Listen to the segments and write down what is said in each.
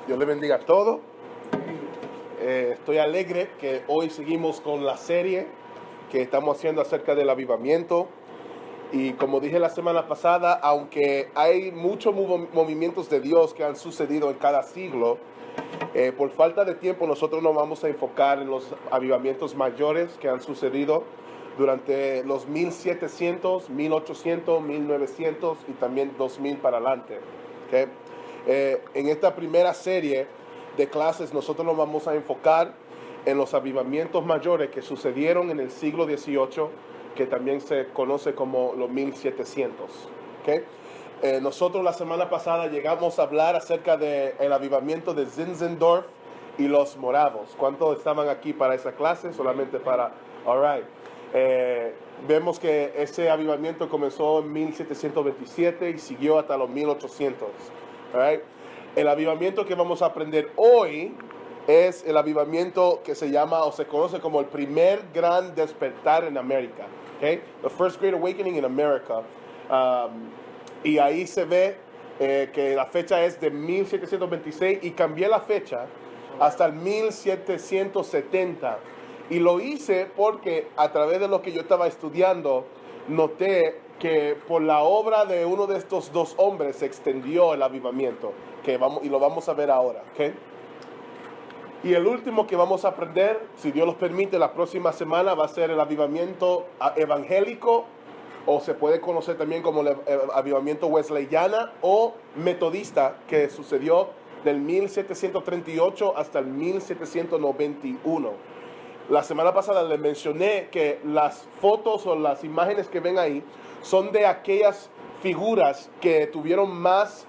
Dios le bendiga a todos. Estoy alegre que hoy seguimos con la serie que estamos haciendo acerca del avivamiento. Y como dije la semana pasada, aunque hay muchos movimientos de Dios que han sucedido en cada siglo, por falta de tiempo nosotros nos vamos a enfocar en los avivamientos mayores que han sucedido durante los 1700, 1800, 1900 y también 2000 para adelante. ¿Okay? En esta primera serie de clases nosotros nos vamos a enfocar en los avivamientos mayores que sucedieron en el siglo XVIII, que también se conoce como los 1700. ¿Okay? Nosotros la semana pasada llegamos a hablar acerca del avivamiento de Zinzendorf y los moravos. ¿Cuántos estaban aquí para esa clase? Solamente para... All right. Vemos que ese avivamiento comenzó en 1727 y siguió hasta los 1800. All right. El avivamiento que vamos a aprender hoy es el avivamiento que se llama o se conoce como el primer gran despertar en América. Okay? The First Great Awakening in America. Y ahí se ve que la fecha es de 1726 y cambié la fecha hasta el 1770. Y lo hice porque a través de lo que yo estaba estudiando, noté que por la obra de uno de estos dos hombres se extendió el avivamiento, y lo vamos a ver ahora. ¿Okay? Y el último que vamos a aprender, si Dios los permite, la próxima semana va a ser el avivamiento evangélico, o se puede conocer también como el avivamiento wesleyana o metodista, que sucedió del 1738 hasta el 1791. La semana pasada les mencioné que las fotos o las imágenes que ven ahí son de aquellas figuras que tuvieron más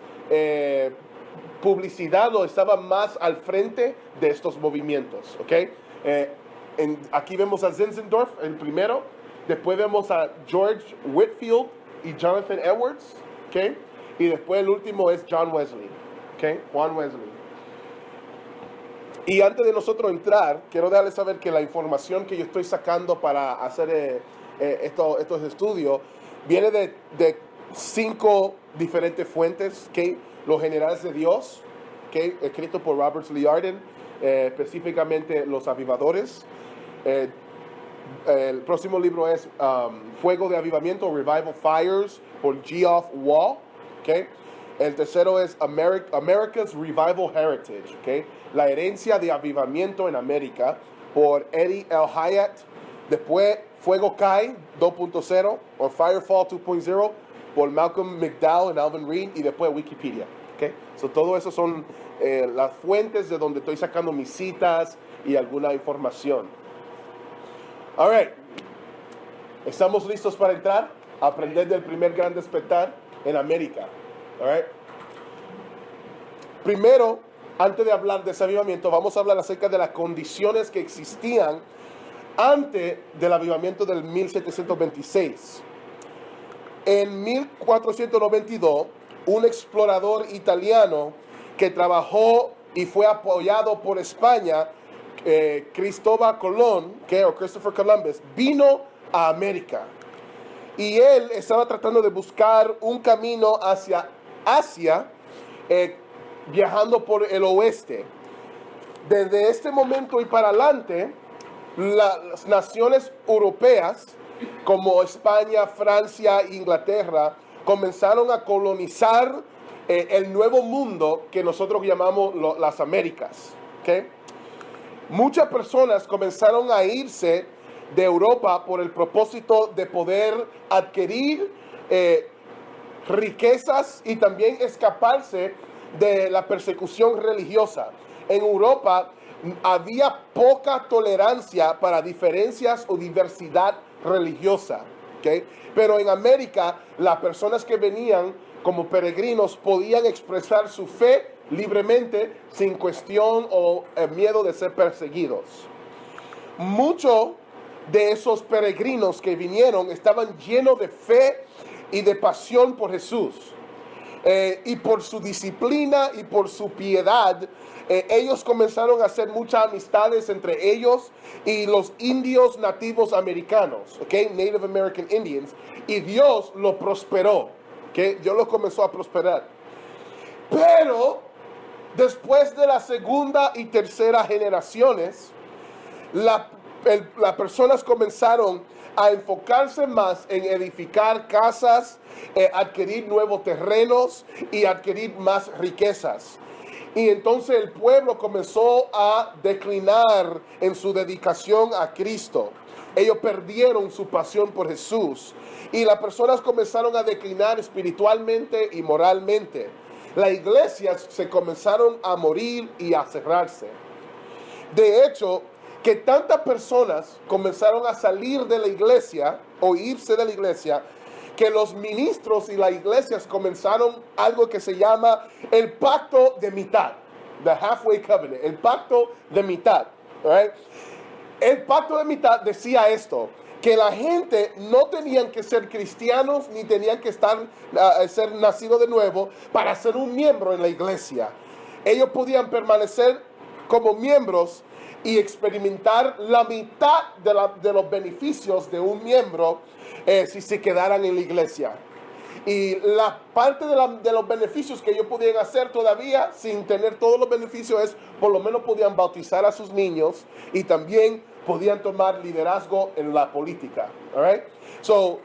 publicidad o estaban más al frente de estos movimientos. ¿Okay? Aquí vemos a Zinzendorf, el primero. Después vemos a George Whitefield y Jonathan Edwards. ¿Okay? Y después el último es John Wesley. ¿Okay? Juan Wesley. Y antes de nosotros entrar, quiero dejarles saber que la información que yo estoy sacando para hacer estos estudios viene de 5 diferentes fuentes, ¿okay? Los Generales de Dios, ¿okay? Escrito por Robert Lee Arden, específicamente Los Avivadores. El próximo libro es Fuego de Avivamiento, Revival Fires, por Geoff Wall. ¿Okay? El tercero es America's Revival Heritage, ¿okay? La herencia de avivamiento en América, por Eddie L. Hyatt. Después, Fuego Cae 2.0 o Firefall 2.0 por Malcolm McDowell y Alvin Reed. Y después Wikipedia. ¿Okay? So, todo eso son las fuentes de donde estoy sacando mis citas y alguna información. All right. ¿Estamos listos para entrar a aprender del primer gran despertar en América? All right. Primero, antes de hablar de ese avivamiento, vamos a hablar acerca de las condiciones que existían antes del avivamiento del 1726. En 1492, un explorador italiano que trabajó y fue apoyado por España, Cristóbal Colón, o Christopher Columbus, vino a América. Y él estaba tratando de buscar un camino hacia Asia, viajando por el oeste. Desde este momento y para adelante, las naciones europeas, como España, Francia e Inglaterra, comenzaron a colonizar el nuevo mundo que nosotros llamamos las Américas. ¿Okay? Muchas personas comenzaron a irse de Europa por el propósito de poder adquirir riquezas y también escaparse de la persecución religiosa. En Europa había poca tolerancia para diferencias o diversidad religiosa. ¿Okay? Pero en América, las personas que venían como peregrinos podían expresar su fe libremente, sin cuestión o miedo de ser perseguidos. Muchos de esos peregrinos que vinieron estaban llenos de fe y de pasión por Jesús. Y por su disciplina y por su piedad, ellos comenzaron a hacer muchas amistades entre ellos y los indios nativos americanos, ¿okay? Native American Indians, y Dios lo prosperó, ¿okay? Dios lo comenzó a prosperar. Pero Después de la segunda y tercera generaciones, las personas comenzaron a enfocarse más en edificar casas, adquirir nuevos terrenos y adquirir más riquezas. Y entonces el pueblo comenzó a declinar en su dedicación a Cristo. Ellos perdieron su pasión por Jesús. Y las personas comenzaron a declinar espiritualmente y moralmente. Las iglesias se comenzaron a morir y a cerrarse. De hecho, que tantas personas comenzaron a salir de la iglesia o irse de la iglesia, que los ministros y las iglesias comenzaron algo que se llama el pacto de mitad, the halfway covenant, el pacto de mitad. Right? El pacto de mitad decía esto, que la gente no tenían que ser cristianos ni tenían que ser nacidos de nuevo para ser un miembro en la iglesia. Ellos podían permanecer como miembros y experimentar la mitad de los beneficios de un miembro si se quedaran en la iglesia. Y la parte de los beneficios que ellos podían hacer todavía sin tener todos los beneficios es, por lo menos podían bautizar a sus niños y también podían tomar liderazgo en la política. All right? So,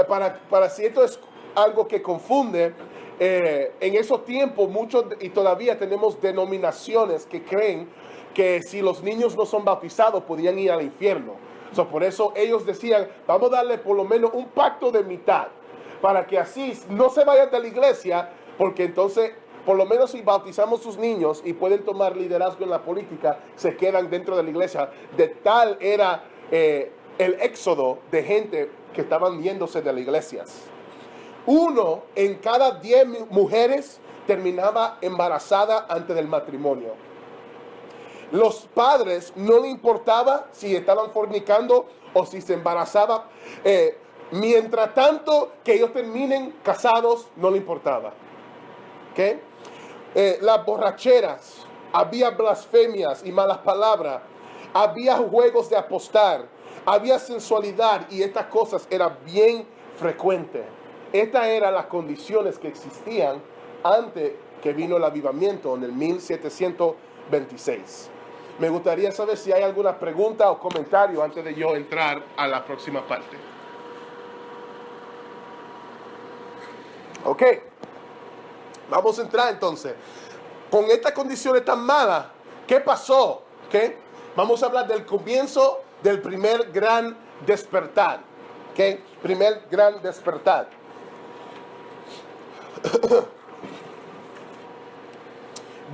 para si esto es algo que confunde, en esos tiempos muchos y todavía tenemos denominaciones que creen que si los niños no son bautizados podían ir al infierno. So, por eso ellos decían, vamos a darle por lo menos un pacto de mitad, para que así no se vayan de la iglesia, porque entonces por lo menos si bautizamos sus niños y pueden tomar liderazgo en la política, se quedan dentro de la iglesia. De tal era el éxodo de gente que estaban yéndose de las iglesias. 1 en cada 10 mujeres terminaba embarazada antes del matrimonio. Los padres no le importaba si estaban fornicando o si se embarazaba. Mientras tanto que ellos terminen casados, no le importaba. ¿Okay? Las borracheras, había blasfemias y malas palabras, había juegos de apostar, había sensualidad y estas cosas eran bien frecuentes. Estas eran las condiciones que existían antes que vino el avivamiento en el 1726. Me gustaría saber si hay alguna pregunta o comentario antes de yo entrar a la próxima parte. Ok, vamos a entrar entonces. Con estas condiciones tan malas, ¿qué pasó? ¿Okay? Vamos a hablar del comienzo del primer gran despertar. ¿Okay? Primer gran despertar.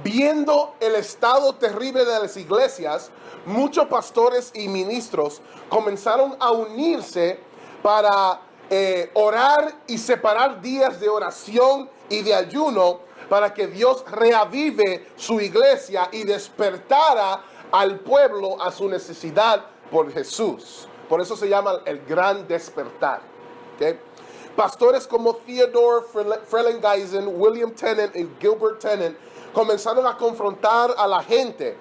Viendo el estado terrible de las iglesias, muchos pastores y ministros comenzaron a unirse para orar y separar días de oración y de ayuno para que Dios reavive su iglesia y despertara al pueblo a su necesidad por Jesús. Por eso se llama el gran despertar. ¿Okay? Pastores como Theodore Frelinghuysen, William Tennant y Gilbert Tennant comenzaron a confrontar a la gente.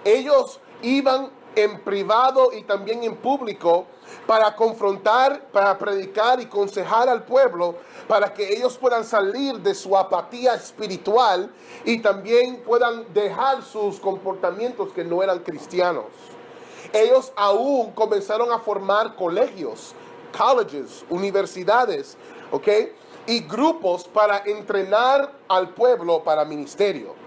Ellos iban en privado y también en público para confrontar, para predicar y aconsejar al pueblo para que ellos puedan salir de su apatía espiritual y también puedan dejar sus comportamientos que no eran cristianos. Ellos aún comenzaron a formar colegios, colleges, universidades, ¿ok? Y grupos para entrenar al pueblo para ministerio.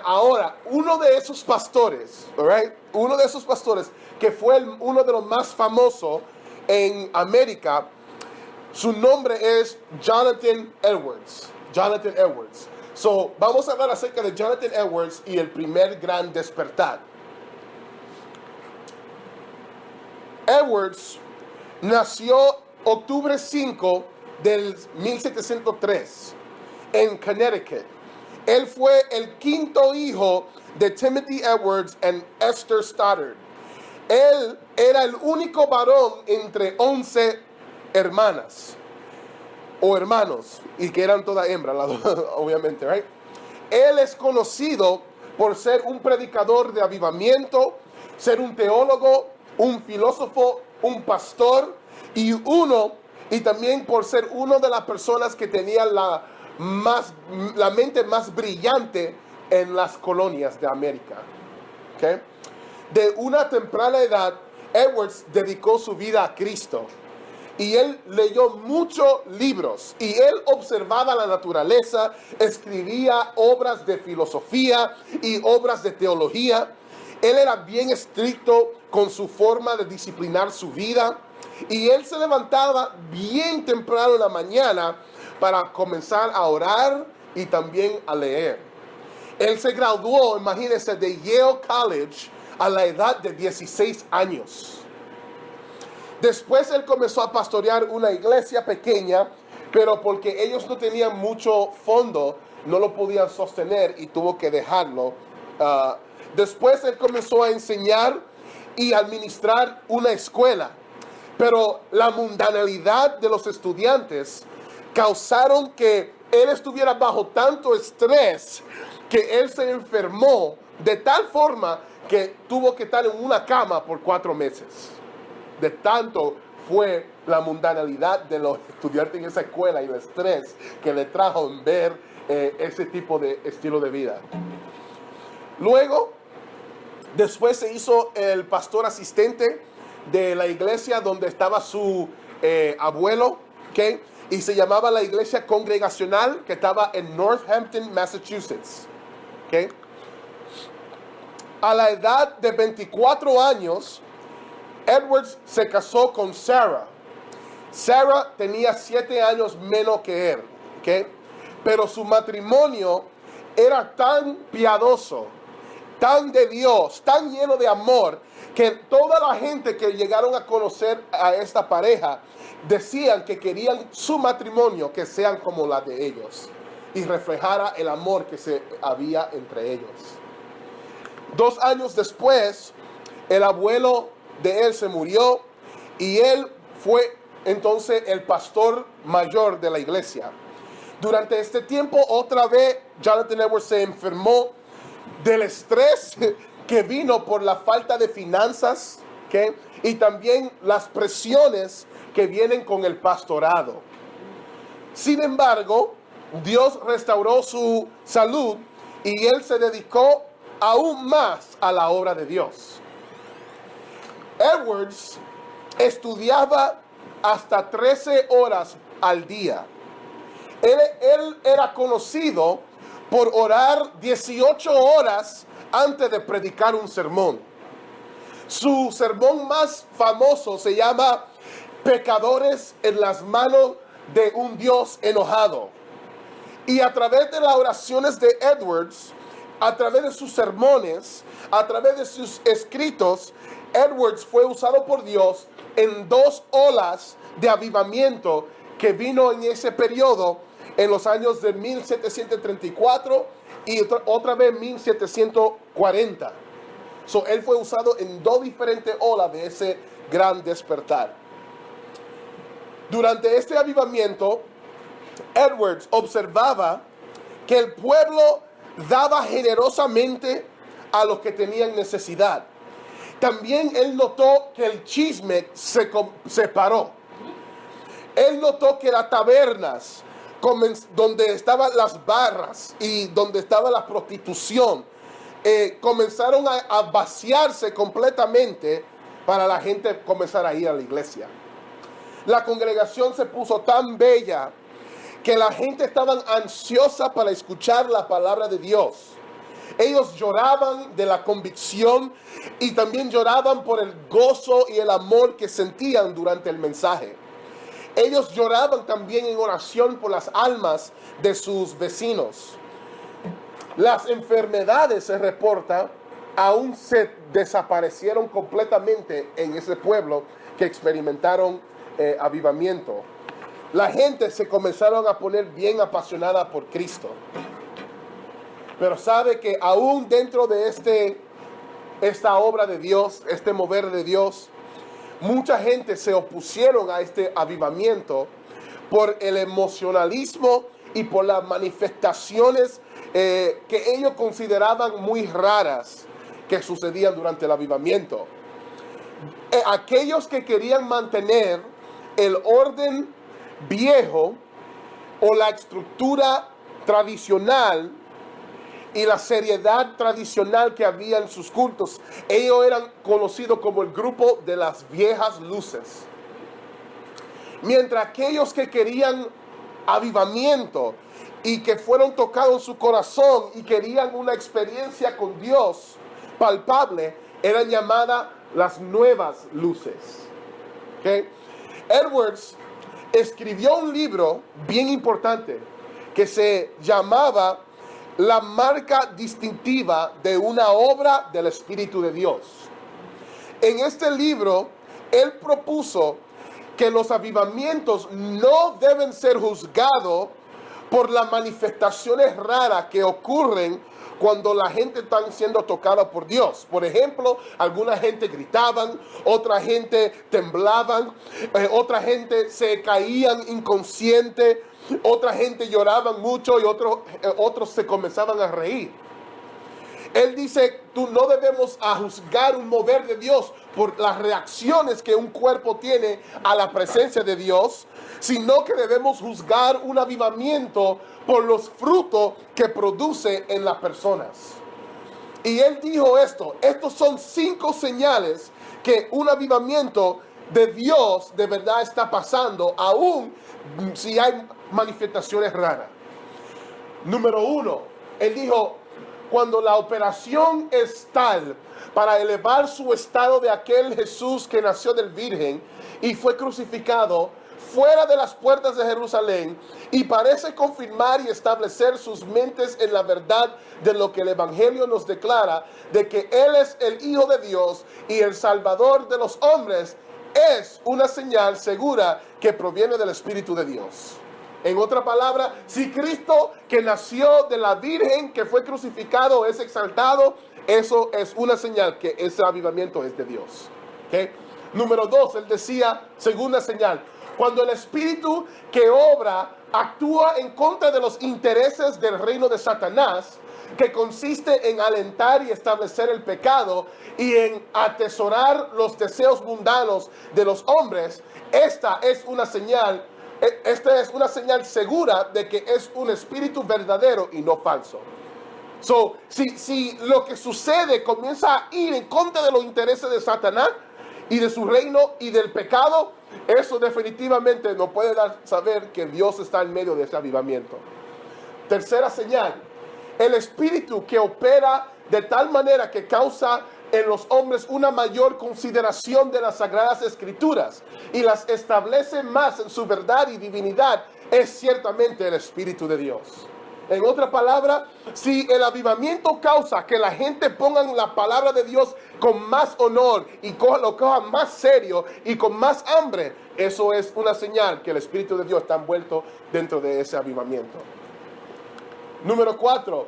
Ahora, uno de esos pastores, right? Uno de esos pastores que fue uno de los más famosos en América, su nombre es Jonathan Edwards. Jonathan Edwards. So, vamos a hablar acerca de Jonathan Edwards y el primer gran despertar. Edwards nació octubre 5 del 1703 en Connecticut. Él fue el quinto hijo de Timothy Edwards y Esther Stoddard. Él era el único varón entre 11 hermanas o hermanos, y que eran todas hembras, obviamente, right? Él es conocido por ser un predicador de avivamiento, ser un teólogo, un filósofo, un pastor y también por ser uno de las personas que tenía la mente más brillante en las colonias de América. ¿Okay? De una temprana edad, Edwards dedicó su vida a Cristo. Y él leyó muchos libros y él observaba la naturaleza, escribía obras de filosofía y obras de teología. Él era bien estricto con su forma de disciplinar su vida y él se levantaba bien temprano en la mañana para comenzar a orar y también a leer. Él se graduó, imagínense, de Yale College a la edad de 16 años. Después él comenzó a pastorear una iglesia pequeña, pero porque ellos no tenían mucho fondo, no lo podían sostener y tuvo que dejarlo. Después él comenzó a enseñar y administrar una escuela, pero la mundanalidad de los estudiantes causaron que él estuviera bajo tanto estrés que él se enfermó de tal forma que tuvo que estar en una cama por 4 meses. De tanto fue la mundanalidad de los estudiantes en esa escuela y el estrés que le trajo en ver ese tipo de estilo de vida. Luego, después se hizo el pastor asistente de la iglesia donde estaba su abuelo, ¿okay? Y se llamaba la iglesia congregacional que estaba en Northampton, Massachusetts. ¿Okay? A la edad de 24 años, Edwards se casó con Sarah. Sarah tenía 7 años menos que él, ¿okay? Pero su matrimonio era tan piadoso, tan de Dios, tan lleno de amor, que toda la gente que llegaron a conocer a esta pareja decían que querían su matrimonio que sean como la de ellos y reflejara el amor que se había entre ellos. 2 años después, el abuelo de él se murió y él fue entonces el pastor mayor de la iglesia. Durante este tiempo, otra vez, Jonathan Edwards se enfermó del estrés que vino por la falta de finanzas, ¿okay? Y también las presiones que vienen con el pastorado. Sin embargo, Dios restauró su salud y él se dedicó aún más a la obra de Dios. Edwards estudiaba hasta 13 horas al día. Él era conocido por orar 18 horas antes de predicar un sermón. Su sermón más famoso se llama Pecadores en las manos de un Dios enojado. Y a través de las oraciones de Edwards, a través de sus sermones, a través de sus escritos, Edwards fue usado por Dios en 2 olas de avivamiento que vino en ese periodo en los años de 1734 y otra vez 1740. Él fue usado en 2 diferentes olas de ese gran despertar. Durante este avivamiento, Edwards observaba que el pueblo daba generosamente a los que tenían necesidad. También él notó que el chisme se paró. Él notó que las tabernas, donde estaban las barras y donde estaba la prostitución, comenzaron a vaciarse completamente para la gente comenzar a ir a la iglesia. La congregación se puso tan bella que la gente estaba ansiosa para escuchar la palabra de Dios. Ellos lloraban de la convicción y también lloraban por el gozo y el amor que sentían durante el mensaje. Ellos lloraban también en oración por las almas de sus vecinos. Las enfermedades, se reporta, aún se desaparecieron completamente en ese pueblo que experimentaron avivamiento. La gente se comenzaron a poner bien apasionada por Cristo. Pero sabe que aún dentro de esta obra de Dios, este mover de Dios, mucha gente se opusieron a este avivamiento por el emocionalismo y por las manifestaciones que ellos consideraban muy raras que sucedían durante el avivamiento. Aquellos que querían mantener el orden viejo o la estructura tradicional y la seriedad tradicional que había en sus cultos. Ellos eran conocidos como el grupo de las viejas luces. Mientras aquellos que querían avivamiento y que fueron tocados en su corazón y querían una experiencia con Dios palpable, eran llamadas las nuevas luces. ¿Okay? Edwards escribió un libro bien importante que se llamaba La marca distintiva de una obra del Espíritu de Dios. En este libro, él propuso que los avivamientos no deben ser juzgados por las manifestaciones raras que ocurren cuando la gente está siendo tocada por Dios. Por ejemplo, alguna gente gritaban, otra gente temblaban, otra gente se caían inconsciente, otra gente lloraban mucho y otros se comenzaban a reír. Él dice, tú no debemos juzgar un mover de Dios por las reacciones que un cuerpo tiene a la presencia de Dios, sino que debemos juzgar un avivamiento por los frutos que produce en las personas. Y él dijo esto, estos son 5 señales que un avivamiento de Dios de verdad está pasando, aún si hay manifestaciones raras. Número 1, él dijo, cuando la operación es tal para elevar su estado de aquel Jesús que nació del Virgen y fue crucificado fuera de las puertas de Jerusalén y parece confirmar y establecer sus mentes en la verdad de lo que el Evangelio nos declara, de que Él es el Hijo de Dios y el Salvador de los hombres, es una señal segura que proviene del Espíritu de Dios. En otra palabra, si Cristo que nació de la Virgen, que fue crucificado, es exaltado, eso es una señal que ese avivamiento es de Dios. ¿Okay? Número 2, él decía, segunda señal, cuando el Espíritu que obra actúa en contra de los intereses del reino de Satanás, que consiste en alentar y establecer el pecado y en atesorar los deseos mundanos de los hombres, esta es una señal segura de que es un espíritu verdadero y no falso. Si lo que sucede comienza a ir en contra de los intereses de Satanás y de su reino y del pecado, eso definitivamente nos puede dar saber que Dios está en medio de ese avivamiento. Tercera señal, el espíritu que opera de tal manera que causa en los hombres una mayor consideración de las Sagradas Escrituras y las establece más en su verdad y divinidad, es ciertamente el Espíritu de Dios. En otra palabra, si el avivamiento causa que la gente ponga la palabra de Dios con más honor y lo coja más serio y con más hambre, eso es una señal que el Espíritu de Dios está envuelto dentro de ese avivamiento. Número 4,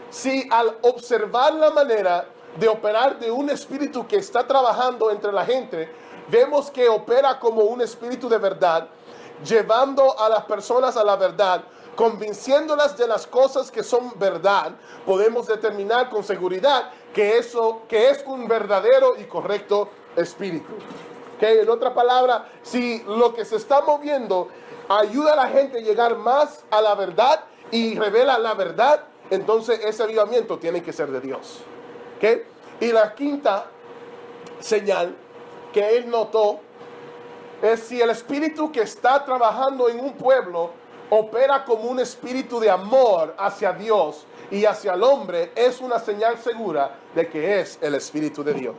si al observar la manera de operar de un espíritu que está trabajando entre la gente, vemos que opera como un espíritu de verdad, llevando a las personas a la verdad, convenciéndolas de las cosas que son verdad, podemos determinar con seguridad que eso es un verdadero y correcto espíritu. ¿Okay? En otra palabra, si lo que se está moviendo ayuda a la gente a llegar más a la verdad y revela la verdad, entonces ese avivamiento tiene que ser de Dios. ¿Okay? Y la quinta señal que él notó es si el espíritu que está trabajando en un pueblo opera como un espíritu de amor hacia Dios y hacia el hombre, es una señal segura de que es el Espíritu de Dios.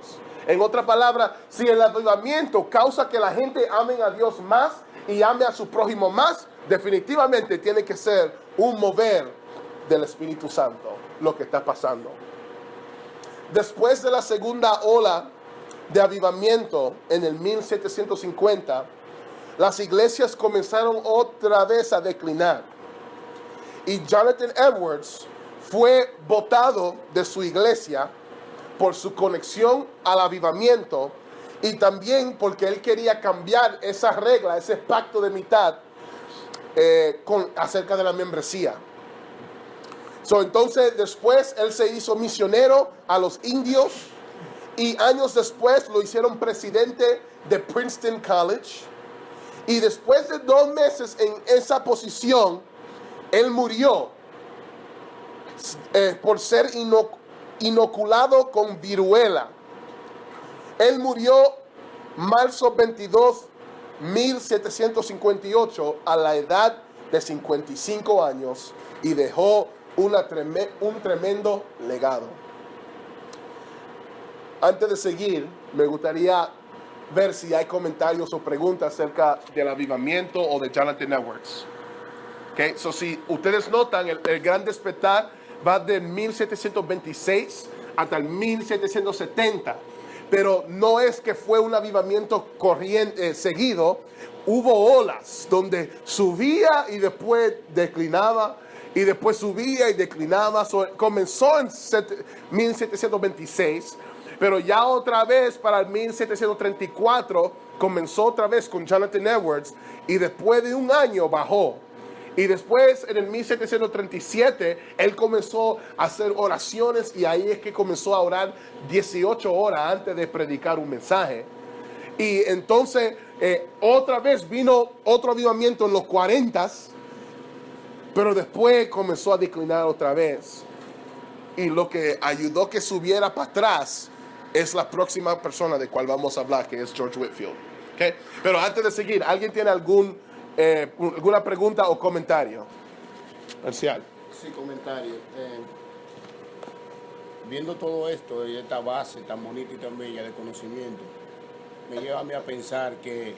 En otra palabra, si el avivamiento causa que la gente ame a Dios más y ame a su prójimo más, definitivamente tiene que ser un mover del Espíritu Santo lo que está pasando. Después de la segunda ola de avivamiento en el 1750, las iglesias comenzaron otra vez a declinar. Y Jonathan Edwards fue botado de su iglesia por su conexión al avivamiento y también porque él quería cambiar esa regla, ese pacto de mitad acerca de la membresía. Entonces después él se hizo misionero a los indios y años después lo hicieron presidente de Princeton College. Y después de 2 meses en esa posición, él murió. por ser inoculado con viruela. Él murió marzo 22, 1758 a la edad de 55 años y dejó un tremendo legado. Antes de seguir, me gustaría ver si hay comentarios o preguntas acerca del avivamiento o de Jonathan Edwards. Okay, so si ustedes notan, el Gran Despertar va de 1726 hasta el 1770, pero no es que fue un avivamiento seguido. Hubo olas donde subía y después declinaba, y después subía y declinaba. Comenzó en 1726, pero ya otra vez para el 1734 comenzó otra vez con Jonathan Edwards, y después de un año bajó. Y después, en el 1737, él comenzó a hacer oraciones, y ahí es que comenzó a orar 18 horas antes de predicar un mensaje. Y entonces, otra vez vino otro avivamiento en los 40s, pero después comenzó a declinar otra vez. Y lo que ayudó que subiera para atrás es la próxima persona de cual vamos a hablar, que es George Whitefield. ¿Okay? Pero antes de seguir, ¿alguien tiene alguna pregunta o comentario? Marcial. Sí, comentario. Viendo todo esto y esta base tan bonita y tan bella de conocimiento, me lleva a mí a pensar que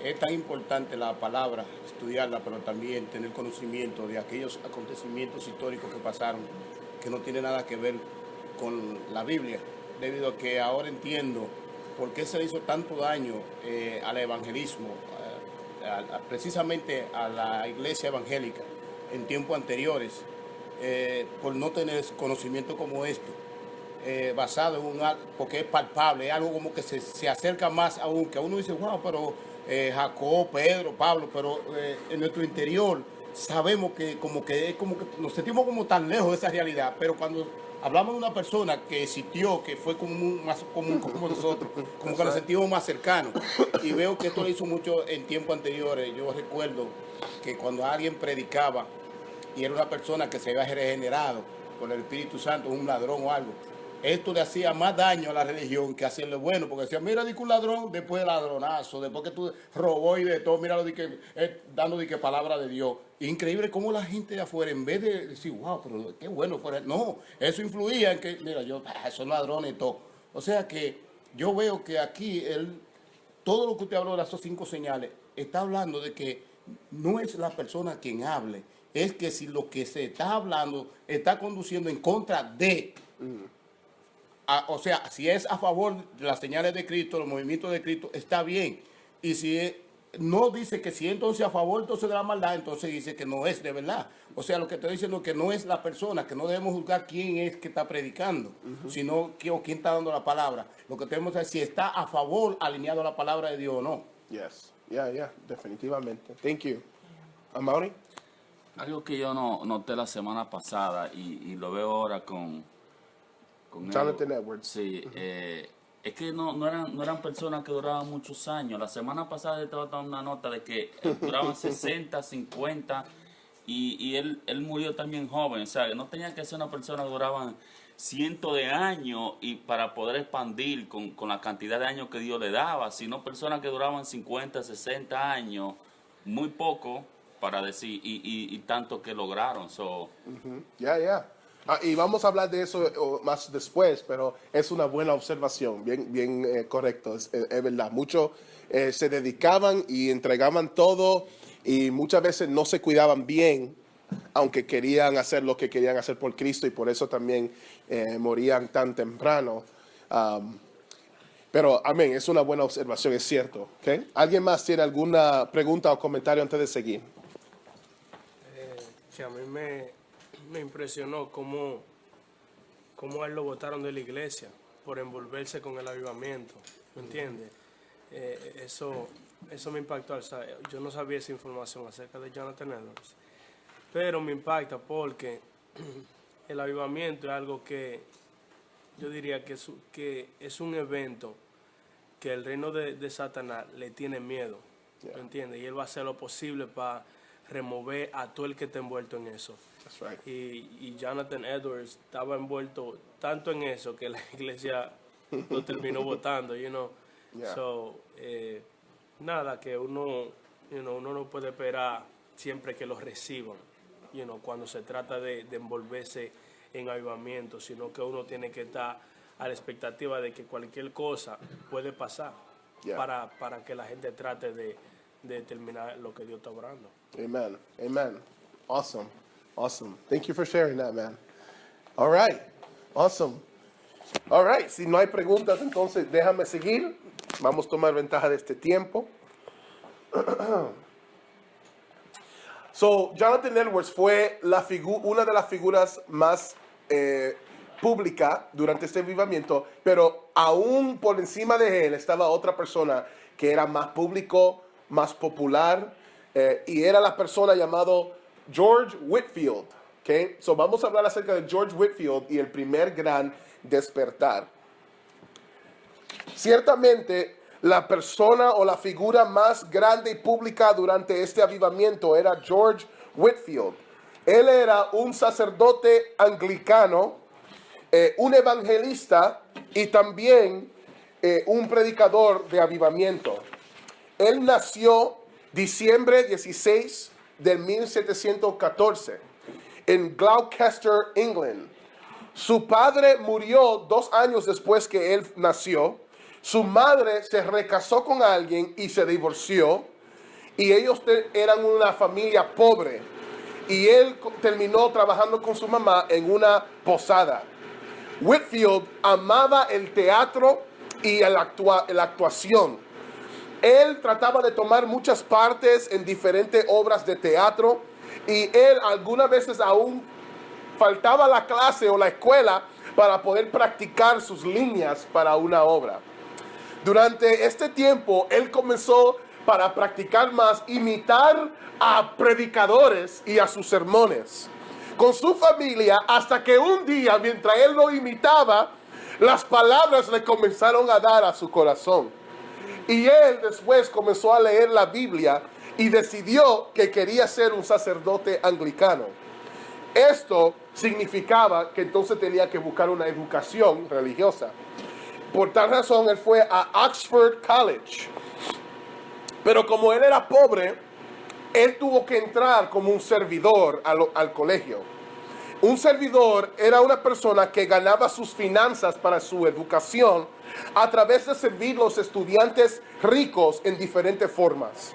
es tan importante la palabra, estudiarla, pero también tener conocimiento de aquellos acontecimientos históricos que pasaron, que no tiene nada que ver con la Biblia, debido a que ahora entiendo por qué se le hizo tanto daño al evangelismo, precisamente a la iglesia evangélica en tiempos anteriores, por no tener conocimiento como esto, basado en porque es palpable, es algo como que se acerca más aún, que uno dice, wow, pero Jacob, Pedro, Pablo, pero en nuestro interior sabemos que como que nos sentimos como tan lejos de esa realidad, pero cuando hablamos de una persona que existió, que fue más común como nosotros, como que nos sentimos más cercanos. Y veo que esto lo hizo mucho en tiempos anteriores. Yo recuerdo que cuando alguien predicaba y era una persona que se había regenerado por el Espíritu Santo, un ladrón o algo, esto le hacía más daño a la religión que hacerle bueno, porque decía, mira, di que un ladrón, después de ladronazo, después que tú robó y de todo, mira, dando de que palabra de Dios. Increíble cómo la gente de afuera, en vez de decir, wow, pero qué bueno fuera, no, eso influía en que, mira, son ladrones y todo. O sea que yo veo que aquí todo lo que usted habló de las 5 señales, está hablando de que no es la persona quien hable, es que si lo que se está hablando está conduciendo en contra de... o sea, si es a favor de las señales de Cristo, los movimientos de Cristo, está bien. Y si no dice que si entonces a favor entonces de la maldad, entonces dice que no es de verdad. O sea, lo que estoy diciendo es que no es la persona, que no debemos juzgar quién es que está predicando, sino quién está dando la palabra. Lo que tenemos es si está a favor, alineado a la palabra de Dios o no. Yes, yeah, definitivamente. Thank you. Amaury. Algo que yo no noté la semana pasada y lo veo ahora con Jonathan Edwards. Sí, es que no eran personas que duraban muchos años. La semana pasada yo estaba dando una nota de que duraban 60, 50 y él murió también joven. O sea, que no tenía que ser una persona que duraban cientos de años y para poder expandir con la cantidad de años que Dios le daba, sino personas que duraban 50, 60 años, muy poco para decir, y tanto que lograron. Yeah. Y vamos a hablar de eso más después, pero es una buena observación, bien correcto, es verdad. Muchos se dedicaban y entregaban todo y muchas veces no se cuidaban bien, aunque querían hacer lo que querían hacer por Cristo, y por eso también morían tan temprano. Pero, amén, es una buena observación, es cierto. ¿Okay? ¿Alguien más tiene alguna pregunta o comentario antes de seguir? Que a mí me impresionó cómo a él lo botaron de la iglesia por envolverse con el avivamiento, ¿me entiendes? Eso me impactó. O sea, yo no sabía esa información acerca de Jonathan Edwards, pero me impacta porque el avivamiento es algo que yo diría que es un evento que el reino de Satanás le tiene miedo, ¿me entiendes? Y él va a hacer lo posible para remover a todo el que está envuelto en eso. That's right. Y Jonathan Edwards estaba envuelto tanto en eso que la iglesia lo terminó votando, Yeah. So, nada, que uno no puede esperar siempre que los reciban, cuando se trata de envolverse en avivamiento, sino que uno tiene que estar a la expectativa de que cualquier cosa puede pasar Yeah. para que la gente trate de determinar lo que Dios está obrando. Amen. Amen. Awesome. Awesome. Thank you for sharing that, man. All right. Awesome. All right. Si no hay preguntas, entonces déjame seguir. Vamos a tomar ventaja de este tiempo. So, Jonathan Edwards fue una de las figuras más pública durante este avivamiento, pero aún por encima de él estaba otra persona que era más público, más popular, y era la persona llamado George Whitefield. Okay? So vamos a hablar acerca de George Whitefield y el primer gran despertar. Ciertamente, la persona o la figura más grande y pública durante este avivamiento era George Whitefield. Él era un sacerdote anglicano, un evangelista y también un predicador de avivamiento. Él nació diciembre 16 de 1714 en Gloucester, England. Su padre murió 2 años después que él nació. Su madre se recasó con alguien y se divorció. Y ellos eran una familia pobre. Y él terminó trabajando con su mamá en una posada. Whitefield amaba el teatro y la actuación. Él trataba de tomar muchas partes en diferentes obras de teatro. Y él algunas veces aún faltaba la clase o la escuela para poder practicar sus líneas para una obra. Durante este tiempo, él comenzó para practicar más, imitar a predicadores y a sus sermones con su familia, hasta que un día, mientras él lo imitaba, las palabras le comenzaron a dar a su corazón. Y él después comenzó a leer la Biblia y decidió que quería ser un sacerdote anglicano. Esto significaba que entonces tenía que buscar una educación religiosa. Por tal razón, él fue a Oxford College. Pero como él era pobre, él tuvo que entrar como un servidor al colegio. Un servidor era una persona que ganaba sus finanzas para su educación a través de servir a los estudiantes ricos en diferentes formas.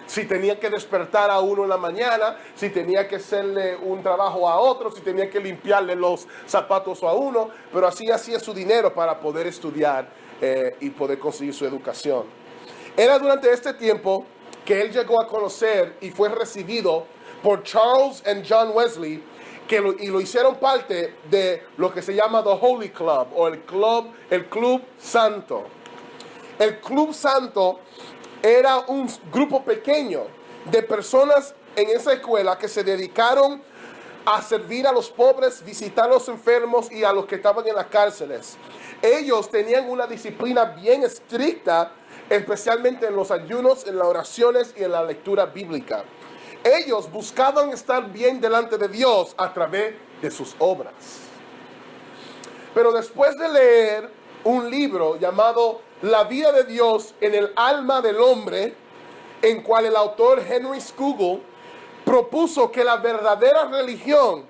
Si tenía que despertar a uno en la mañana, si tenía que hacerle un trabajo a otro, si tenía que limpiarle los zapatos a uno, pero así hacía su dinero para poder estudiar y poder conseguir su educación. Era durante este tiempo que él llegó a conocer y fue recibido por Charles y John Wesley, y lo hicieron parte de lo que se llama The Holy Club, o el Club Santo. El Club Santo era un grupo pequeño de personas en esa escuela que se dedicaron a servir a los pobres, visitar a los enfermos y a los que estaban en las cárceles. Ellos tenían una disciplina bien estricta, especialmente en los ayunos, en las oraciones y en la lectura bíblica. Ellos buscaban estar bien delante de Dios a través de sus obras. Pero después de leer un libro llamado La vida de Dios en el alma del hombre, en cual el autor Henry Scougal propuso que la verdadera religión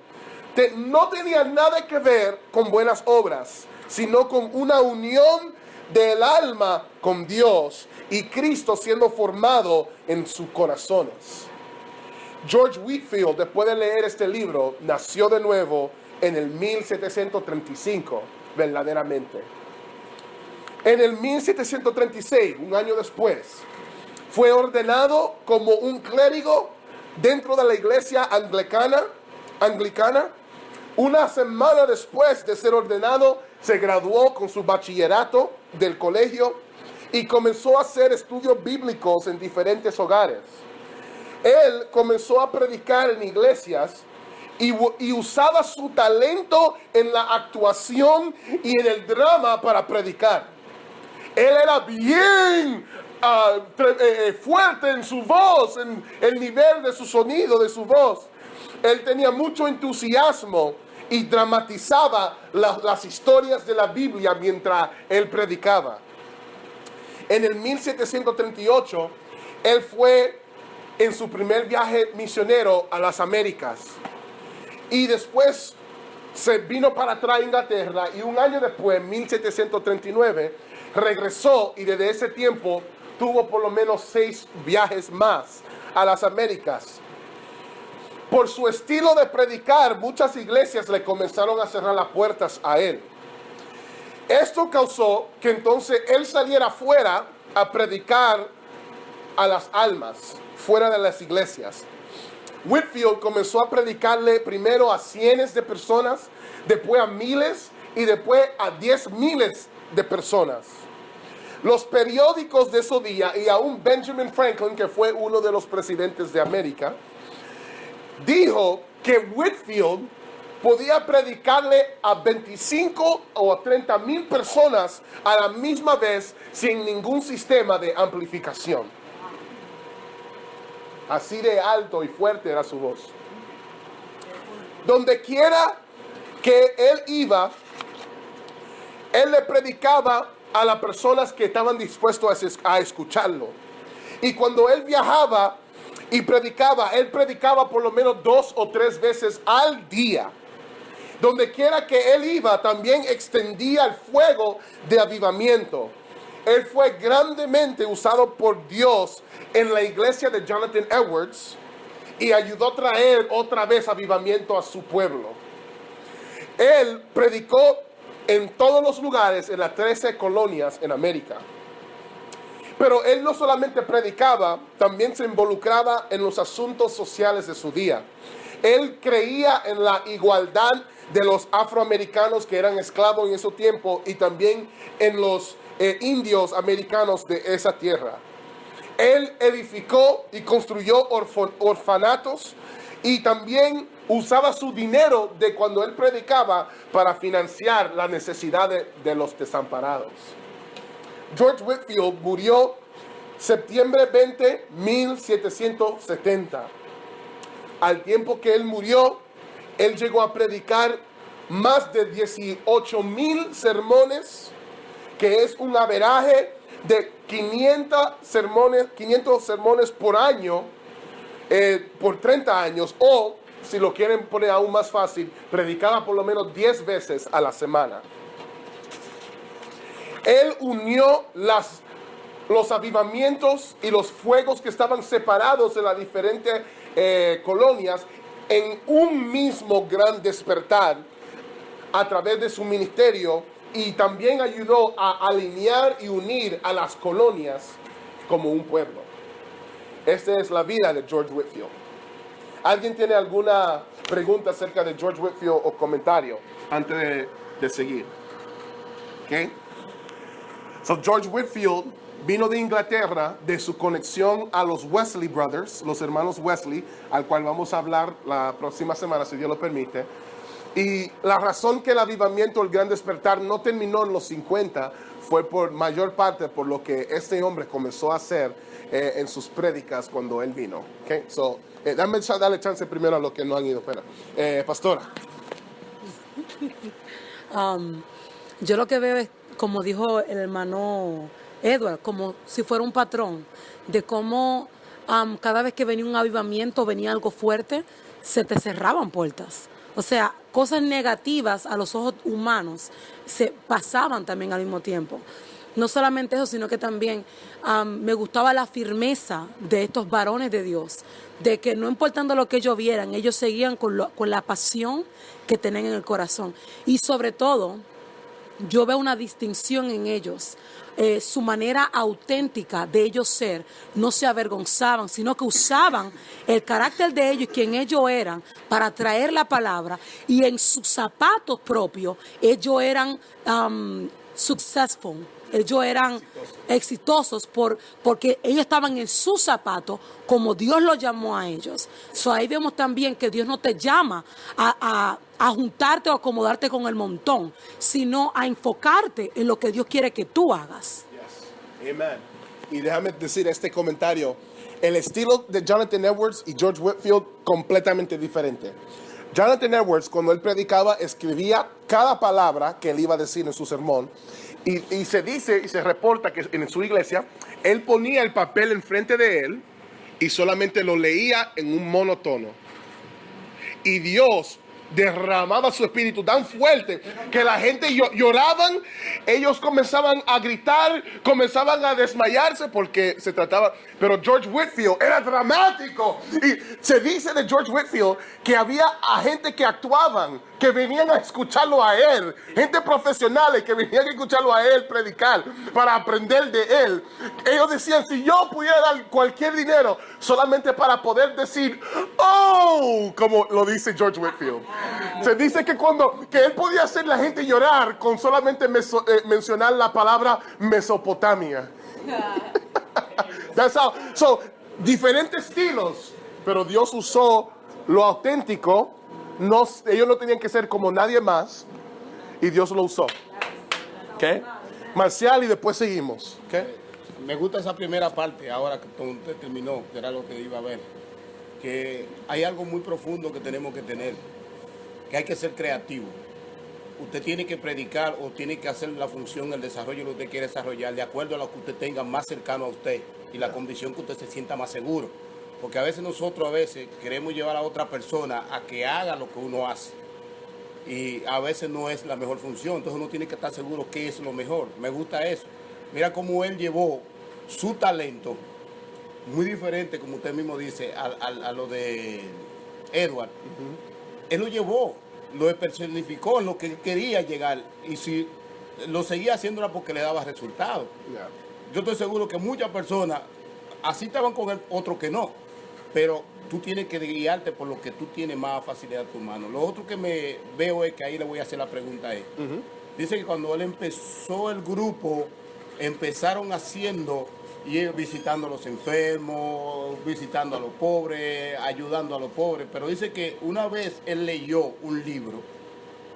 no tenía nada que ver con buenas obras, sino con una unión del alma con Dios y Cristo siendo formado en sus corazones. George Whitefield, después de leer este libro, nació de nuevo en el 1735, verdaderamente. En el 1736, un año después, fue ordenado como un clérigo dentro de la iglesia anglicana. Una semana después de ser ordenado, se graduó con su bachillerato del colegio y comenzó a hacer estudios bíblicos en diferentes hogares. Él comenzó a predicar en iglesias y usaba su talento en la actuación y en el drama para predicar. Él era bien fuerte en su voz, en el nivel de su sonido, de su voz. Él tenía mucho entusiasmo y dramatizaba las historias de la Biblia mientras él predicaba. En el 1738, él fue en su primer viaje misionero a las Américas. Y después se vino para atrás a Inglaterra y un año después, en 1739, regresó y desde ese tiempo tuvo por lo menos 6 viajes más a las Américas. Por su estilo de predicar, muchas iglesias le comenzaron a cerrar las puertas a él. Esto causó que entonces él saliera fuera a predicar a las almas, fuera de las iglesias. Whitefield comenzó a predicarle primero a cientos de personas, después a miles y después a 10,000 de personas. Los periódicos de esos días y aún Benjamin Franklin, que fue uno de los presidentes de América, dijo que Whitefield podía predicarle a 25 o a 30,000 personas a la misma vez sin ningún sistema de amplificación. Así de alto y fuerte era su voz. Donde quiera que él iba, él le predicaba a las personas que estaban dispuestos a escucharlo. Y cuando él viajaba y predicaba, él predicaba por lo menos 2 o 3 veces al día. Donde quiera que él iba, también extendía el fuego de avivamiento. Él fue grandemente usado por Dios en la iglesia de Jonathan Edwards y ayudó a traer otra vez avivamiento a su pueblo. Él predicó en todos los lugares, en las 13 colonias en América. Pero él no solamente predicaba, también se involucraba en los asuntos sociales de su día. Él creía en la igualdad de los afroamericanos que eran esclavos en ese tiempo y también en los indios americanos de esa tierra. Él edificó y construyó orfanatos y también usaba su dinero de cuando él predicaba para financiar las necesidades de los desamparados. George Whitefield murió septiembre 20, 1770. Al tiempo que él murió, él llegó a predicar más de 18,000 sermones, que es un averaje de 500 sermones por año, por 30 años, o si lo quieren poner aún más fácil, predicaba por lo menos 10 veces a la semana. Él unió los avivamientos y los fuegos que estaban separados de las diferentes colonias en un mismo gran despertar a través de su ministerio, y también ayudó a alinear y unir a las colonias como un pueblo. Esta es la vida de George Whitefield. ¿Alguien tiene alguna pregunta acerca de George Whitefield o comentario antes de seguir? ¿Okay? So George Whitefield vino de Inglaterra, de su conexión a los Wesley Brothers, los hermanos Wesley, al cual vamos a hablar la próxima semana, si Dios lo permite. Y la razón que el avivamiento, el gran despertar, no terminó en los 50 fue por mayor parte por lo que este hombre comenzó a hacer en sus prédicas cuando él vino. Okay? So, dale chance primero a los que no han ido. Pastora. Yo lo que veo es, como dijo el hermano Edward, como si fuera un patrón de cómo cada vez que venía un avivamiento, venía algo fuerte, se te cerraban puertas. O sea, cosas negativas a los ojos humanos se pasaban también al mismo tiempo. No solamente eso, sino que también me gustaba la firmeza de estos varones de Dios, de que no importando lo que ellos vieran, ellos seguían con la pasión que tenían en el corazón. Y sobre todo, yo veo una distinción en ellos. Su manera auténtica de ellos ser, no se avergonzaban, sino que usaban el carácter de ellos y quien ellos eran para traer la palabra, y en sus zapatos propios ellos eran successful, ellos eran exitosos porque ellos estaban en sus zapatos como Dios los llamó a ellos. So, ahí vemos también que Dios no te llama a juntarte o acomodarte con el montón, sino a enfocarte en lo que Dios quiere que tú hagas. Yes. Amen. Y déjame decir este comentario. el estilo de Jonathan Edwards y George Whitefield completamente diferente. Jonathan Edwards, cuando él predicaba, escribía cada palabra que él iba a decir en su sermón. Y se dice y se reporta que en su iglesia, él ponía el papel enfrente de él y solamente lo leía en un monotono. Y Dios derramaba su espíritu tan fuerte que la gente lloraban, ellos comenzaban a gritar, comenzaban a desmayarse porque se trataba, pero George Whitefield era dramático, y se dice de George Whitefield que había a gente que actuaban, que venían a escucharlo a él, gente profesionales que venían a escucharlo a él predicar para aprender de él. Ellos decían, si yo pudiera dar cualquier dinero solamente para poder decir, oh, como lo dice George Whitefield. Se dice que que él podía hacer la gente llorar con solamente mencionar la palabra Mesopotamia. That's how. So, diferentes estilos, pero Dios usó lo auténtico. Ellos no tenían que ser como nadie más, y Dios lo usó. ¿Okay? Marcial, y después seguimos. ¿Okay? Me gusta esa primera parte, ahora que usted terminó, que era lo que iba a ver, que hay algo muy profundo que tenemos que tener, que hay que ser creativo. Usted tiene que predicar o tiene que hacer la función, el desarrollo que usted quiere desarrollar de acuerdo a lo que usted tenga más cercano a usted y la condición que usted se sienta más seguro. Porque a veces nosotros queremos llevar a otra persona a que haga lo que uno hace. Y a veces no es la mejor función. Entonces uno tiene que estar seguro qué es lo mejor. Me gusta eso. Mira cómo él llevó su talento, muy diferente, como usted mismo dice, a lo de Edward. Él lo llevó, lo personificó en lo que él quería llegar. Y si lo seguía haciendo era porque le daba resultados. Yeah. Yo estoy seguro que muchas personas así estaban con él, otros que no. Pero tú tienes que guiarte por lo que tú tienes más facilidad a tu mano. Lo otro que me veo es que ahí le voy a hacer la pregunta es, dice que cuando él empezó el grupo, empezaron haciendo y ellos visitando a los enfermos, visitando a los pobres, ayudando a los pobres. Pero dice que una vez él leyó un libro,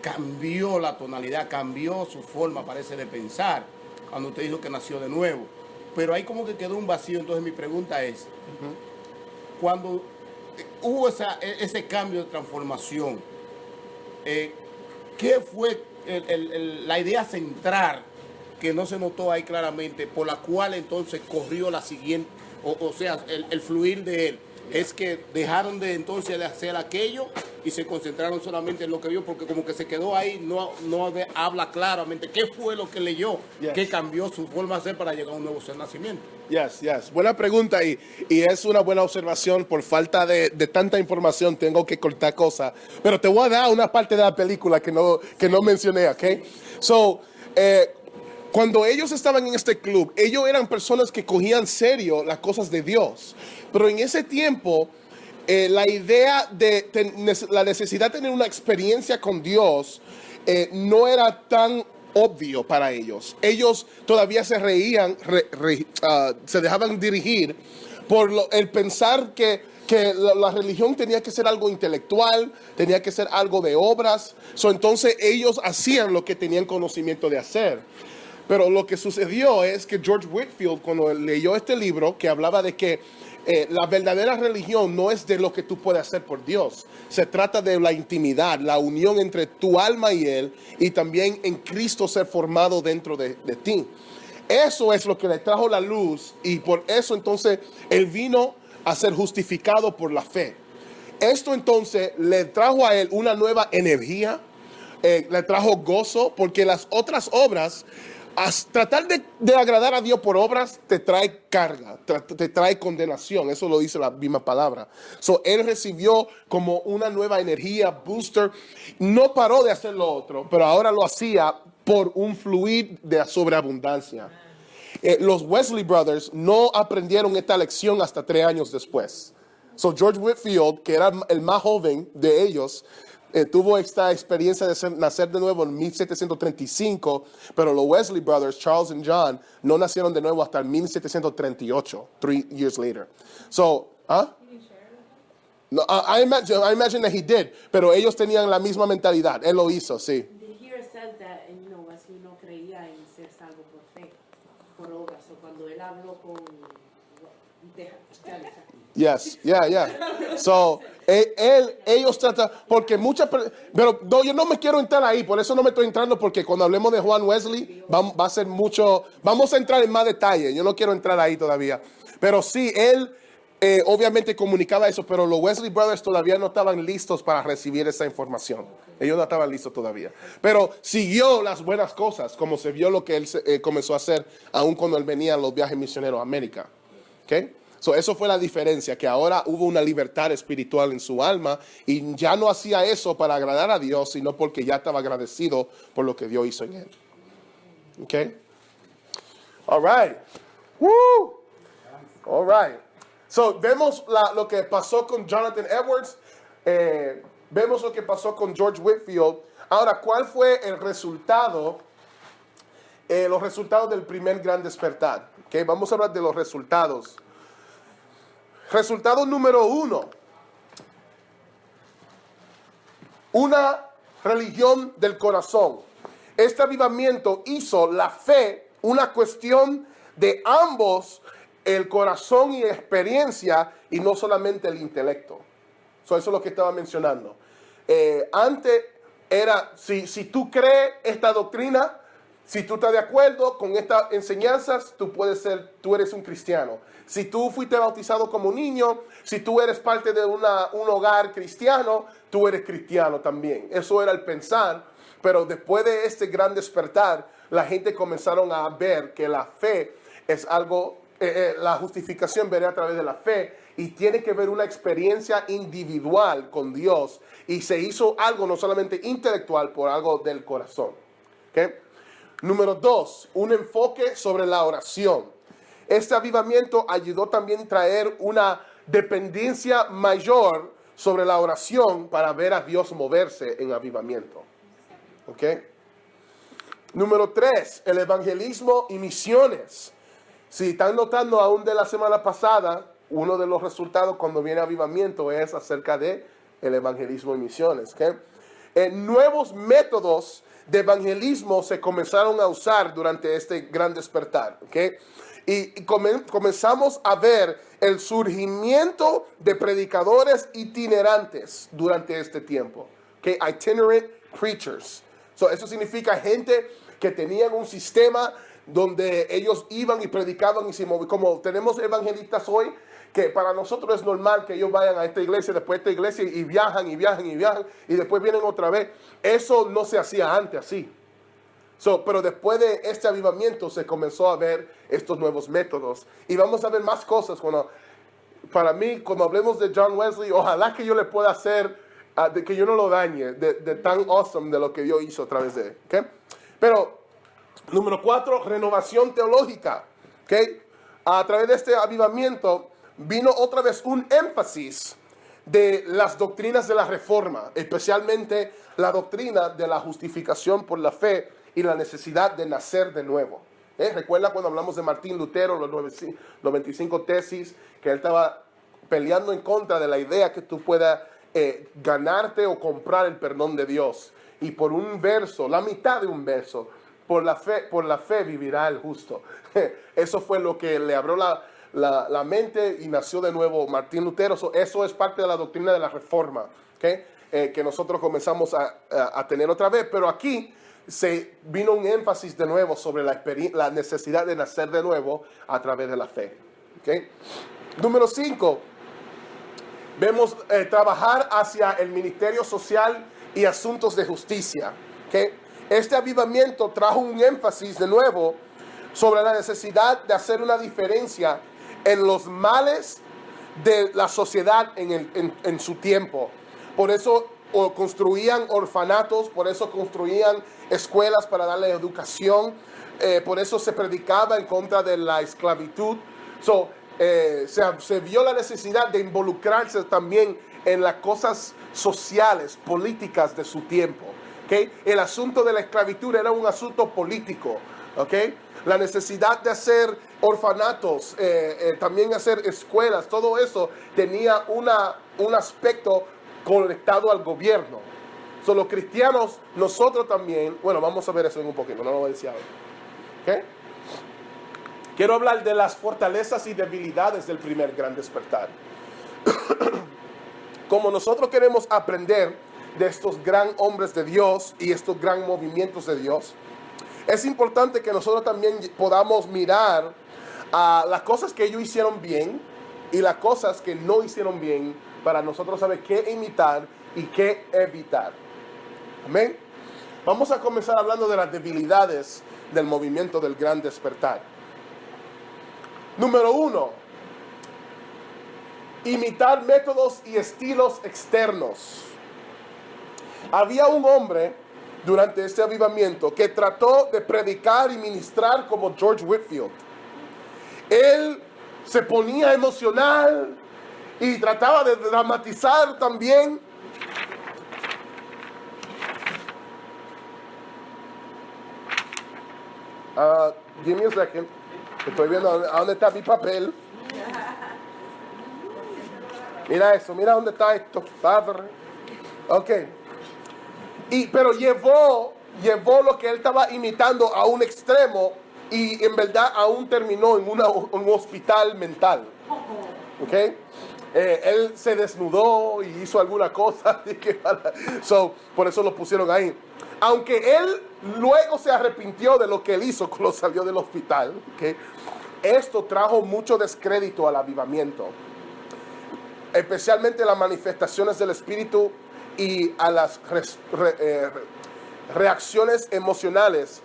cambió la tonalidad, cambió su forma, parece, de pensar, cuando usted dijo que nació de nuevo. Pero ahí como que quedó un vacío. Entonces mi pregunta es, cuando hubo ese cambio de transformación, ¿qué fue la idea central que no se notó ahí claramente, por la cual entonces corrió la siguiente, o sea, el fluir de él? Es que dejaron de entonces de hacer aquello y se concentraron solamente en lo que vio, porque como que se quedó ahí, no habla claramente qué fue lo que leyó, qué cambió su forma de ser para llegar a un nuevo nacimiento. Yes. Buena pregunta, y es una buena observación. Por falta de tanta información tengo que cortar cosas, pero te voy a dar una parte de la película que no mencioné, ¿ok? So, cuando ellos estaban en este club, ellos eran personas que cogían serio las cosas de Dios. Pero en ese tiempo, la idea de la necesidad de tener una experiencia con Dios no era tan obvio para ellos. Ellos todavía se reían, se dejaban dirigir por el pensar que la religión tenía que ser algo intelectual, tenía que ser algo de obras. Entonces ellos hacían lo que tenían conocimiento de hacer. Pero lo que sucedió es que George Whitefield, cuando leyó este libro que hablaba de que la verdadera religión no es de lo que tú puedes hacer por Dios, se trata de la intimidad, la unión entre tu alma y Él, y también en Cristo ser formado dentro de ti. Eso es lo que le trajo la luz, y por eso entonces Él vino a ser justificado por la fe. Esto entonces le trajo a Él una nueva energía, le trajo gozo, porque las otras obras, tratar de agradar a Dios por obras te trae carga, te trae condenación. Eso lo dice la misma palabra. Él recibió como una nueva energía, booster. No paró de hacer lo otro, pero ahora lo hacía por un fluir de sobreabundancia. Los Wesley Brothers no aprendieron esta lección hasta 3 años después. George Whitefield, que era el más joven de ellos, tuvo esta experiencia de nacer de nuevo en 1735, pero los Wesley Brothers, Charles and John, no nacieron de nuevo hasta 1738, 3 years later. No, I imagine that he did, pero ellos tenían la misma mentalidad. Él lo hizo, sí. Here it says that, Wesley no creía en ser salvo por fe, por obras. O cuando él habló con Yes, yeah. So, ellos tratan, porque pero no, yo no me quiero entrar ahí, por eso no me estoy entrando, porque cuando hablemos de Juan Wesley, va a ser mucho, vamos a entrar en más detalle, yo no quiero entrar ahí todavía. Pero sí, él obviamente comunicaba eso, pero los Wesley Brothers todavía no estaban listos para recibir esa información. Ellos no estaban listos todavía. Pero siguió las buenas cosas, como se vio lo que él comenzó a hacer, aún cuando él venía en los viajes misioneros a América. ¿Okay? So, eso fue la diferencia, que ahora hubo una libertad espiritual en su alma y ya no hacía eso para agradar a Dios, sino porque ya estaba agradecido por lo que Dios hizo en él. Okay? All right. Woo! All right. So, vemos lo que pasó con Jonathan Edwards, vemos lo que pasó con George Whitefield. Ahora, ¿cuál fue el resultado? Los resultados del primer gran despertar. Okay? Vamos a hablar de los resultados. Resultado número 1. Una religión del corazón. Este avivamiento hizo la fe una cuestión de ambos, el corazón y experiencia, y no solamente el intelecto. Eso es lo que estaba mencionando. Antes era, si tú crees esta doctrina, si tú estás de acuerdo con estas enseñanzas, tú eres un cristiano. Si tú fuiste bautizado como niño, si tú eres parte de un hogar cristiano, tú eres cristiano también. Eso era el pensar, pero después de este gran despertar, la gente comenzaron a ver que la fe es algo, la justificación viene a través de la fe y tiene que ver una experiencia individual con Dios. Y se hizo algo no solamente intelectual, por algo del corazón. ¿Okay? Número 2, un enfoque sobre la oración. Este avivamiento ayudó también a traer una dependencia mayor sobre la oración para ver a Dios moverse en avivamiento. ¿Ok? Número 3, el evangelismo y misiones. Si están notando aún de la semana pasada, uno de los resultados cuando viene avivamiento es acerca de el evangelismo y misiones. ¿Ok? Nuevos métodos de evangelismo se comenzaron a usar durante este gran despertar. ¿Ok? Y comenzamos a ver el surgimiento de predicadores itinerantes durante este tiempo. Okay? Itinerant preachers. So, eso significa gente que tenían un sistema donde ellos iban y predicaban y se movían. Como tenemos evangelistas hoy, que para nosotros es normal que ellos vayan a esta iglesia, después de esta iglesia, y viajan, y después vienen otra vez. Eso no se hacía antes así. Pero después de este avivamiento se comenzó a ver estos nuevos métodos. Y vamos a ver más cosas. Para mí, cuando hablemos de John Wesley, ojalá que yo le pueda hacer, que yo no lo dañe, de tan awesome de lo que Dios hizo a través de él. ¿Okay? Pero, número 4, renovación teológica. ¿Okay? A través de este avivamiento vino otra vez un énfasis de las doctrinas de la Reforma, especialmente la doctrina de la justificación por la fe y la necesidad de nacer de nuevo. Recuerda cuando hablamos de Martín Lutero, los 25 tesis, que él estaba peleando en contra de la idea que tú puedas ganarte o comprar el perdón de Dios. Y por un verso, la mitad de un verso, por la fe vivirá el justo. Eso fue lo que le abrió la mente y nació de nuevo Martín Lutero. Eso es parte de la doctrina de la Reforma, ¿okay? Que nosotros comenzamos a tener otra vez. Pero aquí se vino un énfasis de nuevo sobre la necesidad de nacer de nuevo a través de la fe. ¿Okay? Número 5, vemos trabajar hacia el ministerio social y asuntos de justicia. ¿Okay? Este avivamiento trajo un énfasis de nuevo sobre la necesidad de hacer una diferencia en los males de la sociedad en su tiempo. Por eso construían orfanatos, por eso construían escuelas para darle educación, por eso se predicaba en contra de la esclavitud. Se vio la necesidad de involucrarse también en las cosas sociales, políticas de su tiempo. ¿Okay? El asunto de la esclavitud era un asunto político. ¿Okay? La necesidad de hacer orfanatos, también hacer escuelas, todo eso tenía un aspecto conectado al gobierno. Los cristianos, nosotros también, bueno, vamos a ver eso en un poquito, no lo voy a decir ahora. ¿Okay? quiero hablar de las fortalezas y debilidades del primer gran despertar. Como nosotros queremos aprender de estos gran hombres de Dios y estos gran movimientos de Dios, es importante que nosotros también podamos mirar a las cosas que ellos hicieron bien y las cosas que no hicieron bien, para nosotros saber qué imitar y qué evitar. Amén. Vamos a comenzar hablando de las debilidades del movimiento del gran despertar. Número 1, imitar métodos y estilos externos. Había un hombre durante este avivamiento que trató de predicar y ministrar como George Whitefield. Él se ponía emocional y trataba de dramatizar también. Give me a second. Estoy viendo a dónde está mi papel. Mira eso, mira dónde está esto, padre. Ok. Pero llevó lo que él estaba imitando a un extremo y en verdad aún terminó en un hospital mental. Ok. Él se desnudó y hizo alguna cosa. Por eso lo pusieron ahí. Aunque él luego se arrepintió de lo que él hizo cuando salió del hospital. Okay. Esto trajo mucho descrédito al avivamiento. Especialmente las manifestaciones del Espíritu y a las reacciones emocionales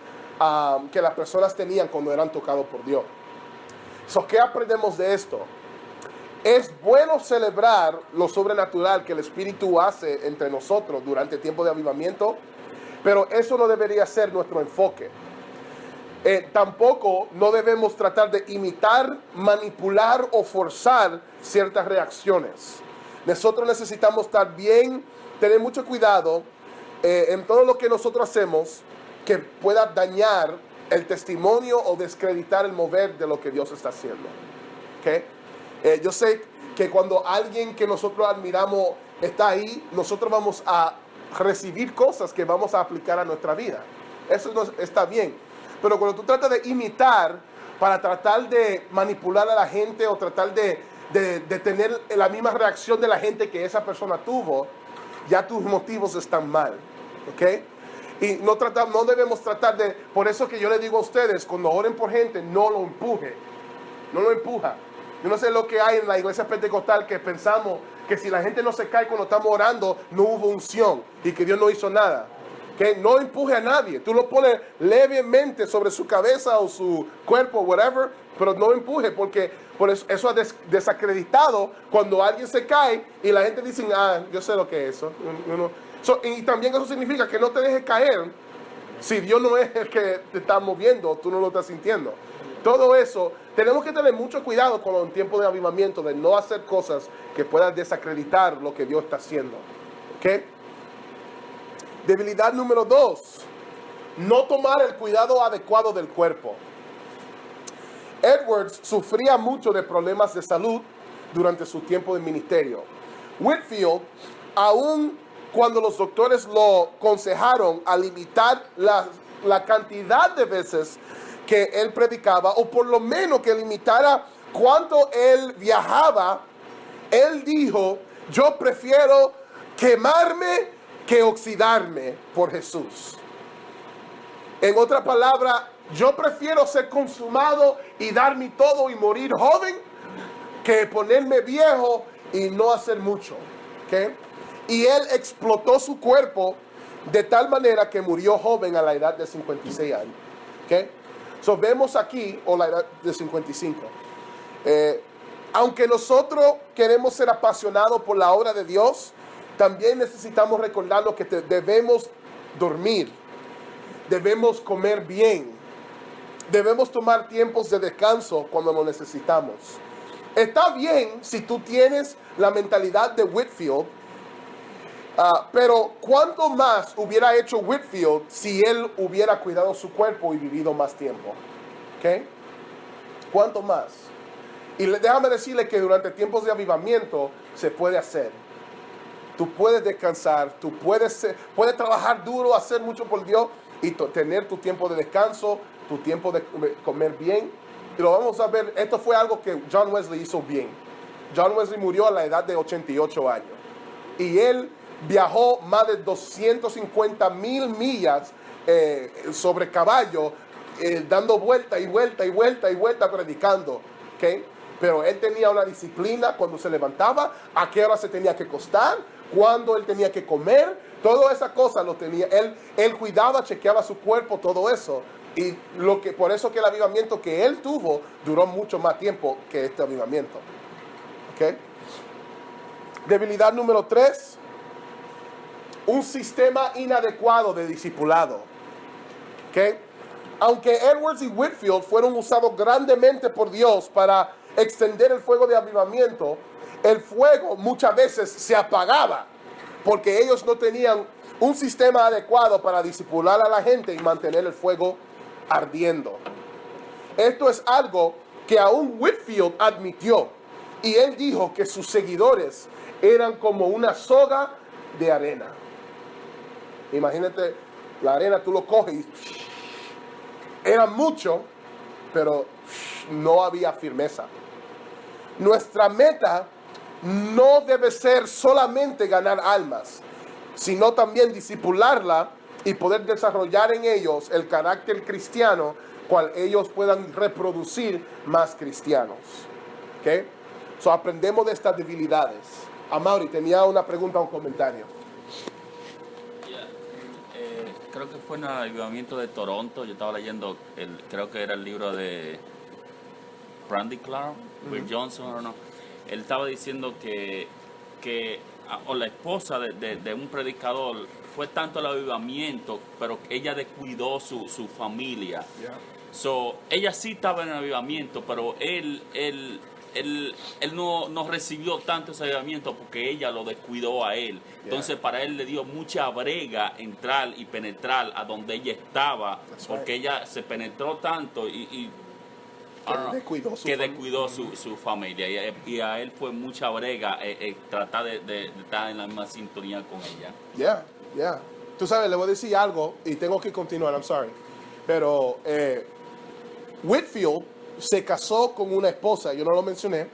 que las personas tenían cuando eran tocados por Dios. ¿Qué aprendemos de esto? Es bueno celebrar lo sobrenatural que el Espíritu hace entre nosotros durante el tiempo de avivamiento, pero eso no debería ser nuestro enfoque. Tampoco no debemos tratar de imitar, manipular o forzar ciertas reacciones. Nosotros necesitamos estar bien, tener mucho cuidado en todo lo que nosotros hacemos que pueda dañar el testimonio o descreditar el mover de lo que Dios está haciendo. ¿Okay? Yo sé que cuando alguien que nosotros admiramos está ahí, nosotros vamos a recibir cosas que vamos a aplicar a nuestra vida. Eso está bien. Pero cuando tú tratas de imitar para tratar de manipular a la gente o tratar de tener la misma reacción de la gente que esa persona tuvo, ya tus motivos están mal. ¿Ok? Y no debemos tratar de... Por eso que yo le digo a ustedes, cuando oren por gente, no lo empuje. No lo empuja. Yo no sé lo que hay en la iglesia pentecostal que pensamos que si la gente no se cae cuando estamos orando, no hubo unción y que Dios no hizo nada. Que no empuje a nadie. Tú lo pones levemente sobre su cabeza o su cuerpo, whatever, pero no empuje, porque por eso ha desacreditado cuando alguien se cae y la gente dice, yo sé lo que es eso. Y también eso significa que no te dejes caer si Dios no es el que te está moviendo, tú no lo estás sintiendo. Todo eso, tenemos que tener mucho cuidado con en tiempo de avivamiento, de no hacer cosas que puedan desacreditar lo que Dios está haciendo. ¿Ok? Debilidad número 2, no tomar el cuidado adecuado del cuerpo. Edwards sufría mucho de problemas de salud durante su tiempo de ministerio. Whitefield, aun cuando los doctores lo aconsejaron a limitar la cantidad de veces que él predicaba, o por lo menos que limitara cuánto él viajaba, él dijo, yo prefiero quemarme que oxidarme por Jesús. En otra palabra, yo prefiero ser consumado y dar mi todo y morir joven que ponerme viejo y no hacer mucho. ¿Okay? Y él explotó su cuerpo de tal manera que murió joven a la edad de 56 años. ¿Okay? So vemos aquí, o la edad de 55. Aunque nosotros queremos ser apasionados por la obra de Dios, también necesitamos recordarnos que debemos dormir, debemos comer bien, debemos tomar tiempos de descanso cuando lo necesitamos. Está bien si tú tienes la mentalidad de Whitefield, pero ¿cuánto más hubiera hecho Whitefield si él hubiera cuidado su cuerpo y vivido más tiempo? ¿Okay? ¿Cuánto más? Y déjame decirle que durante tiempos de avivamiento se puede hacer. Tú puedes descansar, tú puedes trabajar duro, hacer mucho por Dios y tener tu tiempo de descanso, tu tiempo de comer bien y lo vamos a ver, esto fue algo que John Wesley hizo bien. John Wesley murió a la edad de 88 años. Y él viajó más de 250,000 millas sobre caballo, dando vuelta y vuelta y vuelta y vuelta predicando. ¿Okay? Pero él tenía una disciplina cuando se levantaba, a qué hora se tenía que acostar, cuándo él tenía que comer, toda esa cosa lo tenía. Él cuidaba, chequeaba su cuerpo, todo eso. Y por eso que el avivamiento que él tuvo duró mucho más tiempo que este avivamiento. ¿Okay? Debilidad número 3. Un sistema inadecuado de discipulado. ¿Okay? Aunque Edwards y Whitfield fueron usados grandemente por Dios para extender el fuego de avivamiento, el fuego muchas veces se apagaba porque ellos no tenían un sistema adecuado para discipular a la gente y mantener el fuego ardiendo. Esto es algo que aún Whitfield admitió, y él dijo que sus seguidores eran como una soga de arena. Imagínate, la arena tú lo coges y era mucho, pero no había firmeza. Nuestra meta no debe ser solamente ganar almas, sino también discipularla y poder desarrollar en ellos el carácter cristiano, cual ellos puedan reproducir más cristianos. ¿Okay? So, aprendemos de estas debilidades. Amaury, tenía una pregunta o un comentario. Creo que fue en el avivamiento de Toronto. Yo estaba leyendo, creo que era el libro de Randy Clark, Will Johnson, o no. Él estaba diciendo que o la esposa de un predicador fue tanto el avivamiento, pero ella descuidó su familia. Yeah. So, ella sí estaba en el avivamiento, pero él no recibió tanto ese avivamiento porque ella lo descuidó a él. Entonces para él le dio mucha brega entrar y penetrar a donde ella estaba, porque ella se penetró tanto y que descuidó su familia. Y a él fue mucha brega tratar de estar en la misma sintonía con ella. Yeah. Tú sabes, le voy a decir algo y tengo que continuar, I'm sorry. Pero Whitfield se casó con una esposa, yo no lo mencioné,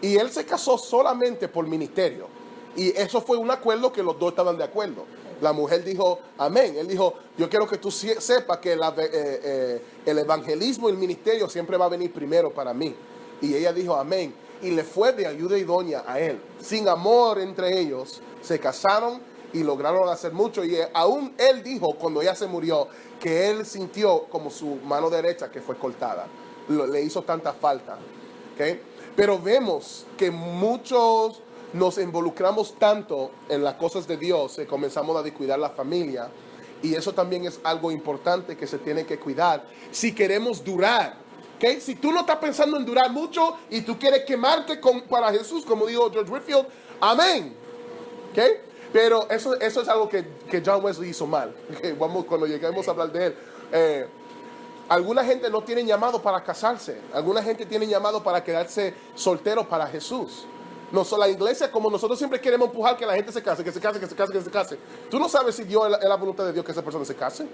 y él se casó solamente por ministerio. Y eso fue un acuerdo que los dos estaban de acuerdo. La mujer dijo, amén. Él dijo, yo quiero que tú sepas que el evangelismo y el ministerio siempre va a venir primero para mí. Y ella dijo, amén. Y le fue de ayuda idónea a él. Sin amor entre ellos, se casaron y lograron hacer mucho. Y aún él dijo, cuando ella se murió, que él sintió como su mano derecha que fue cortada. Le hizo tanta falta. ¿Okay? Pero vemos que muchos nos involucramos tanto en las cosas de Dios que comenzamos a descuidar la familia, y eso también es algo importante que se tiene que cuidar si queremos durar. ¿Okay? Si tú no estás pensando en durar mucho y tú quieres quemarte para Jesús, como dijo George Whitfield, amén. ¿Okay? Pero eso es algo que John Wesley hizo mal. ¿Okay? Cuando lleguemos a hablar de él. Alguna gente no tiene llamado para casarse. Alguna gente tiene llamado para quedarse solteros para Jesús. No, la iglesia, como nosotros siempre queremos empujar que la gente se case, que se case. Tú no sabes si Dios es la voluntad de Dios que esa persona se case.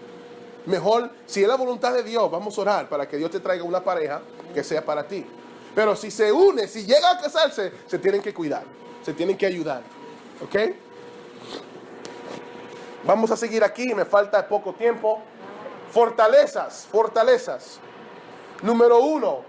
Mejor, si es la voluntad de Dios, vamos a orar para que Dios te traiga una pareja que sea para ti. Pero si se une, si llega a casarse, se tienen que cuidar, se tienen que ayudar. ¿Ok? Vamos a seguir aquí, me falta poco tiempo. Fortalezas. Número 1,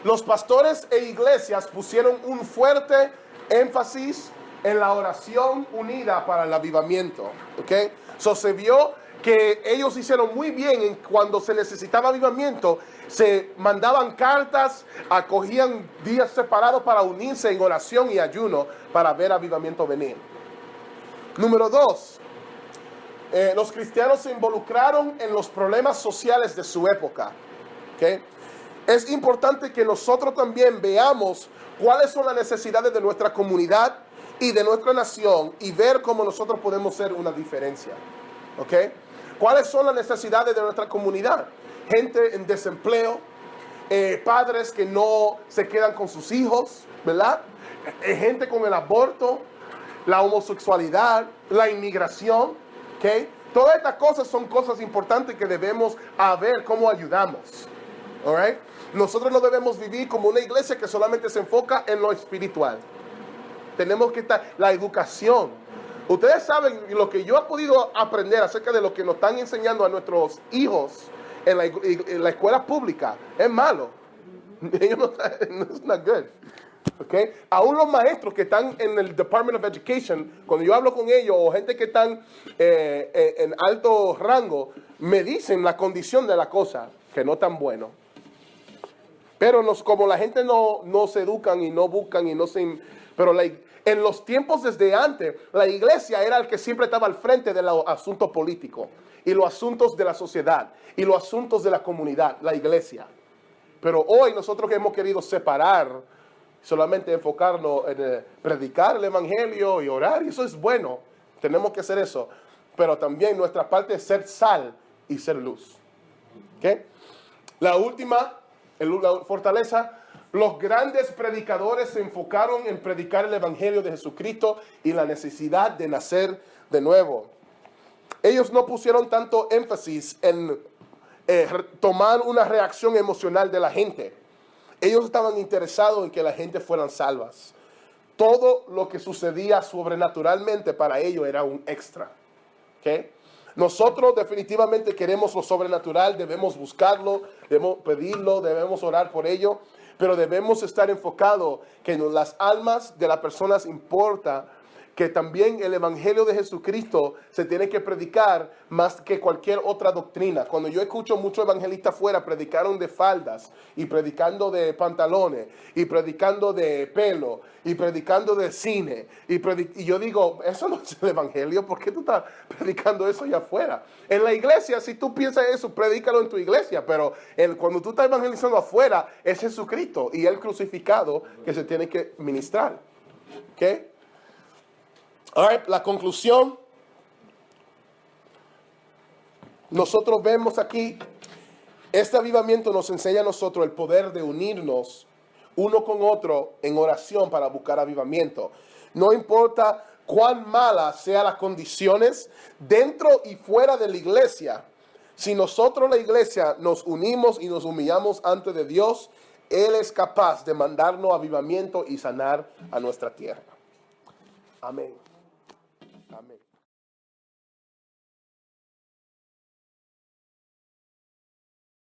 los pastores e iglesias pusieron un fuerte énfasis en la oración unida para el avivamiento. ¿Okay? Se vio que ellos hicieron muy bien cuando se necesitaba avivamiento. Se mandaban cartas, acogían días separados para unirse en oración y ayuno para ver avivamiento venir. Número 2, los cristianos se involucraron en los problemas sociales de su época. ¿Okay? Es importante que nosotros también veamos cuáles son las necesidades de nuestra comunidad y de nuestra nación y ver cómo nosotros podemos ser una diferencia. ¿Okay? ¿Cuáles son las necesidades de nuestra comunidad? Gente en desempleo, padres que no se quedan con sus hijos, ¿verdad? Gente con el aborto, la homosexualidad, la inmigración. ¿Okay? Todas estas cosas son cosas importantes que debemos ver cómo ayudamos. All right? Nosotros no debemos vivir como una iglesia que solamente se enfoca en lo espiritual. Tenemos que estar, la educación. Ustedes saben lo que yo he podido aprender acerca de lo que nos están enseñando a nuestros hijos en la escuela pública. Es malo. Ellos no están, it's not good. Okay? Aún los maestros que están en el Department of Education, cuando yo hablo con ellos o gente que están en alto rango, me dicen la condición de la cosa, que no tan bueno. Pero como la gente no se educan y no buscan y no se... Pero en los tiempos desde antes, la iglesia era el que siempre estaba al frente de los asuntos políticos y los asuntos de la sociedad y los asuntos de la comunidad, la iglesia. Pero hoy nosotros que hemos querido separar, solamente enfocarnos en predicar el evangelio y orar, y eso es bueno, tenemos que hacer eso. Pero también nuestra parte es ser sal y ser luz. ¿Okay? La última, la fortaleza, los grandes predicadores se enfocaron en predicar el evangelio de Jesucristo y la necesidad de nacer de nuevo. Ellos no pusieron tanto énfasis en tomar una reacción emocional de la gente. Ellos estaban interesados en que la gente fueran salvas. Todo lo que sucedía sobrenaturalmente para ellos era un extra. ¿Okay? Nosotros definitivamente queremos lo sobrenatural, debemos buscarlo, debemos pedirlo, debemos orar por ello, pero debemos estar enfocados que en las almas de las personas importa, que también el evangelio de Jesucristo se tiene que predicar más que cualquier otra doctrina. Cuando yo escucho muchos evangelistas afuera predicaron de faldas y predicando de pantalones y predicando de pelo y predicando de cine y yo digo, eso no es el evangelio, ¿por qué tú estás predicando eso allá afuera? En la iglesia, si tú piensas eso, predícalo en tu iglesia, pero cuando tú estás evangelizando afuera, es Jesucristo y el crucificado que se tiene que ministrar. ¿Ok? All right, la conclusión. Nosotros vemos aquí, este avivamiento nos enseña a nosotros el poder de unirnos uno con otro en oración para buscar avivamiento. No importa cuán malas sean las condiciones dentro y fuera de la iglesia, si nosotros la iglesia nos unimos y nos humillamos ante de Dios, Él es capaz de mandarnos avivamiento y sanar a nuestra tierra. Amén. Amén.